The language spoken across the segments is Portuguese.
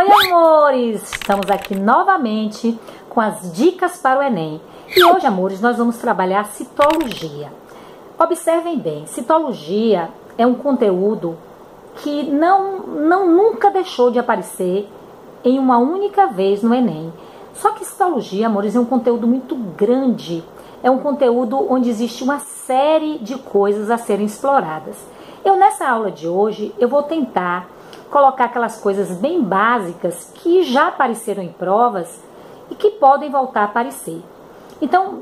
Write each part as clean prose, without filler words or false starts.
Oi, amores! Estamos aqui novamente com as dicas para o Enem. E hoje, amores, nós vamos trabalhar citologia. Observem bem, citologia é um conteúdo que nunca deixou de aparecer em uma única vez no Enem. Só que citologia, amores, é um conteúdo muito grande. É um conteúdo onde existe uma série de coisas a serem exploradas. Nessa aula de hoje, eu vou tentar colocar aquelas coisas bem básicas que já apareceram em provas e que podem voltar a aparecer. Então,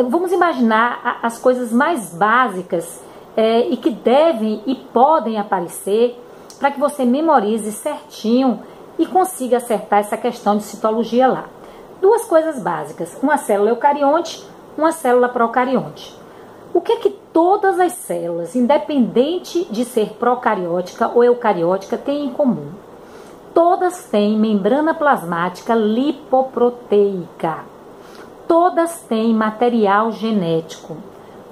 vamos imaginar as coisas mais básicas e que devem e podem aparecer para que você memorize certinho e consiga acertar essa questão de citologia lá. Duas coisas básicas, uma célula eucarionte, uma célula procarionte. O que é que todas as células, independente de ser procariótica ou eucariótica, têm em comum? Todas têm membrana plasmática lipoproteica. Todas têm material genético.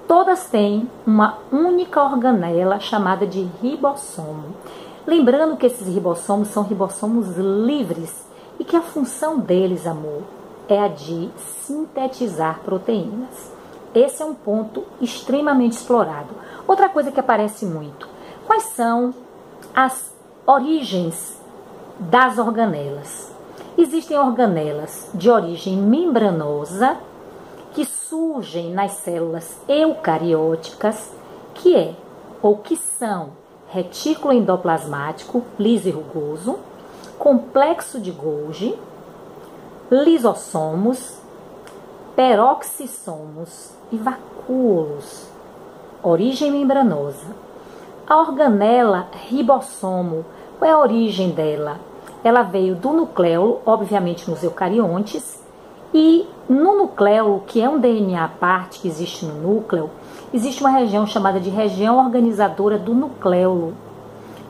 Todas têm uma única organela chamada de ribossomo. Lembrando que esses ribossomos são ribossomos livres e que a função deles, amor, é a de sintetizar proteínas. Esse é um ponto extremamente explorado. Outra coisa que aparece muito. Quais são as origens das organelas? Existem organelas de origem membranosa que surgem nas células eucarióticas, que são retículo endoplasmático, liso e rugoso, complexo de Golgi, lisossomos, peroxissomos e vacúolos. Origem membranosa. A organela ribossomo, qual é a origem dela? Ela veio do nucleolo, obviamente nos eucariontes, e no nucleolo, que é um DNA à parte que existe no núcleo, existe uma região chamada de região organizadora do nucleolo,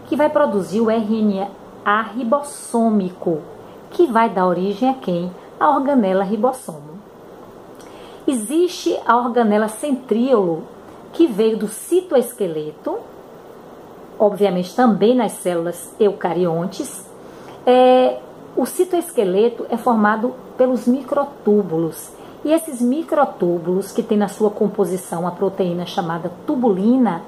que vai produzir o RNA ribossômico, que vai dar origem a quem? A organela ribossomo. Existe a organela centríolo, que veio do citoesqueleto, obviamente também nas células eucariontes. O citoesqueleto é formado pelos microtúbulos. E esses microtúbulos, que tem na sua composição a proteína chamada tubulina,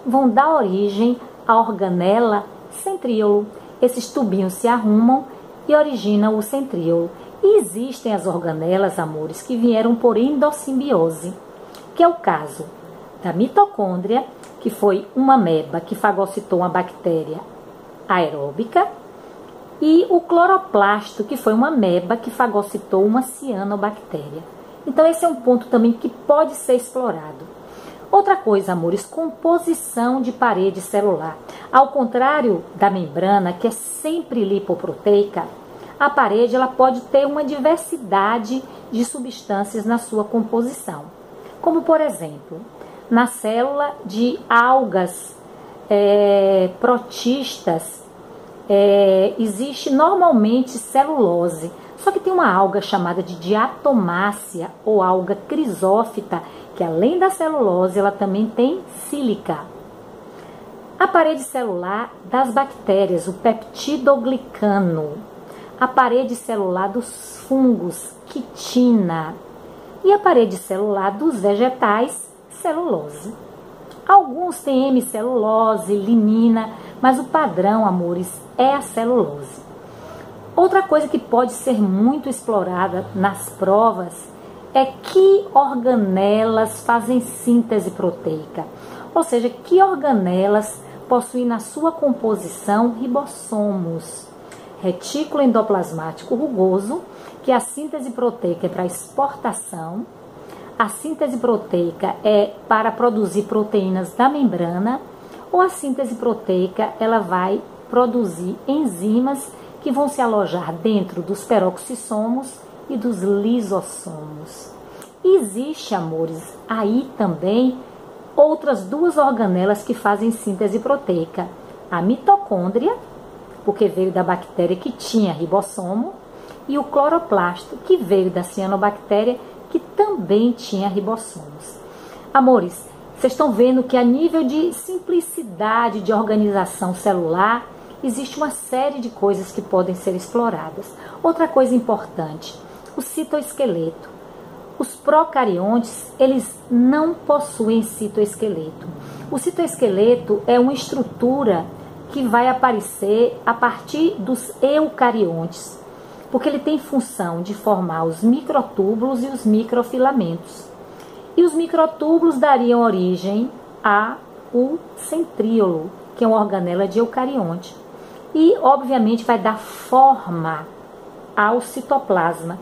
vão dar origem à organela centríolo. Esses tubinhos se arrumam e originam o centríolo. E existem as organelas, amores, que vieram por endossimbiose, que é o caso da mitocôndria, que foi uma ameba que fagocitou uma bactéria aeróbica, e o cloroplasto, que foi uma ameba que fagocitou uma cianobactéria. Então esse é um ponto também que pode ser explorado. Outra coisa, amores, composição de parede celular. Ao contrário da membrana, que é sempre lipoproteica, a parede ela pode ter uma diversidade de substâncias na sua composição. Como, por exemplo, na célula de algas protistas, existe normalmente celulose. Só que tem uma alga chamada de diatomácea ou alga crisófita, que além da celulose, ela também tem sílica. A parede celular das bactérias, o peptidoglicano. A parede celular dos fungos, quitina. E a parede celular dos vegetais, celulose. Alguns têm hemicelulose, limina, mas o padrão, amores, é a celulose. Outra coisa que pode ser muito explorada nas provas é que organelas fazem síntese proteica. Ou seja, que organelas possuem na sua composição ribossomos. Retículo endoplasmático rugoso, que a síntese proteica é para exportação. A síntese proteica é para produzir proteínas da membrana, ou a síntese proteica ela vai produzir enzimas que vão se alojar dentro dos peroxissomos e dos lisossomos. Existe, amores, aí também outras duas organelas que fazem síntese proteica. A mitocôndria, porque veio da bactéria que tinha ribossomo, e o cloroplasto, que veio da cianobactéria, que também tinha ribossomos. Amores, vocês estão vendo que a nível de simplicidade de organização celular, Existe uma série de coisas que podem ser exploradas. Outra coisa importante, o citoesqueleto. Os procariontes, eles não possuem citoesqueleto. O citoesqueleto é uma estrutura que vai aparecer a partir dos eucariontes, porque ele tem função de formar os microtúbulos e os microfilamentos. E os microtúbulos dariam origem ao centríolo, que é uma organela de eucarionte. E, obviamente, vai dar forma ao citoplasma,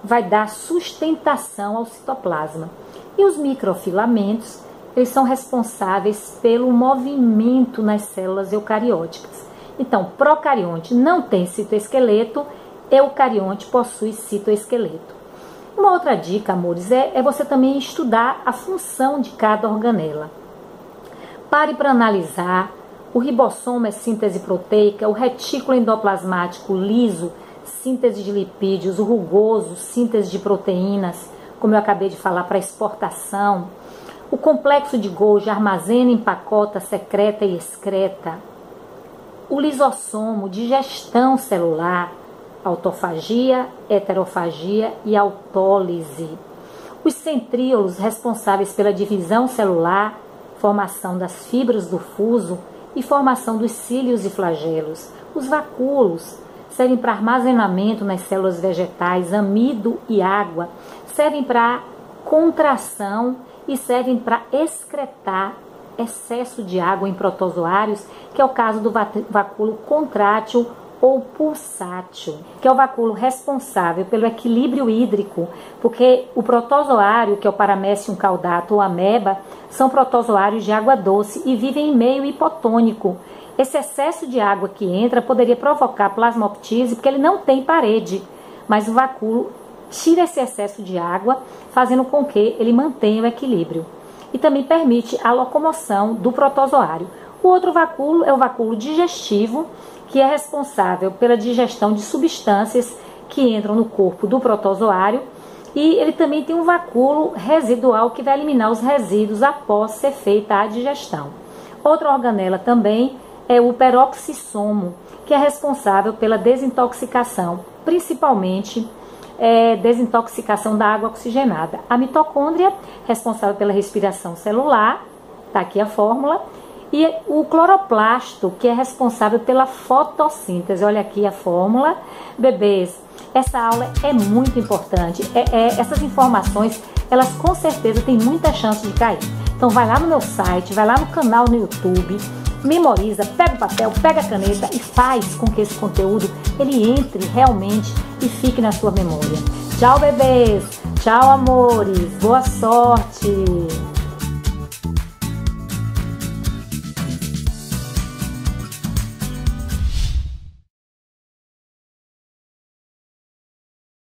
vai dar sustentação ao citoplasma. E os microfilamentos, eles são responsáveis pelo movimento nas células eucarióticas. Então, procarionte não tem citoesqueleto, eucarionte possui citoesqueleto. Uma outra dica, amores, é você também estudar a função de cada organela. Pare para analisar. O ribossomo é síntese proteica, o retículo endoplasmático liso, síntese de lipídios, o rugoso, síntese de proteínas, como eu acabei de falar, para exportação. O complexo de Golgi armazena, empacota, secreta e excreta. O lisossomo, digestão celular, autofagia, heterofagia e autólise. Os centríolos, responsáveis pela divisão celular, formação das fibras do fuso e formação dos cílios e flagelos. Os vacúolos servem para armazenamento nas células vegetais, amido e água, servem para contração e servem para excretar excesso de água em protozoários, que é o caso do vacúolo contrátil ou pulsátil, que é o vacúolo responsável pelo equilíbrio hídrico, porque o protozoário, que é o Paramecium caudato ou ameba, são protozoários de água doce e vivem em meio hipotônico. Esse excesso de água que entra poderia provocar plasmoptise, porque ele não tem parede, mas o vacúolo tira esse excesso de água, fazendo com que ele mantenha o equilíbrio. E também permite a locomoção do protozoário. O outro vacúolo é o vacúolo digestivo, que é responsável pela digestão de substâncias que entram no corpo do protozoário, e ele também tem um vacúolo residual que vai eliminar os resíduos após ser feita a digestão. Outra organela também é o peroxissomo, que é responsável pela desintoxicação, principalmente desintoxicação da água oxigenada. A mitocôndria, responsável pela respiração celular, está aqui a fórmula, e o cloroplasto, que é responsável pela fotossíntese. Olha aqui a fórmula. Bebês, essa aula é muito importante. Essas informações, elas com certeza têm muita chance de cair. Então vai lá no meu site, vai lá no canal no YouTube, memoriza, pega o papel, pega a caneta e faz com que esse conteúdo ele entre realmente e fique na sua memória. Tchau, bebês! Tchau, amores! Boa sorte!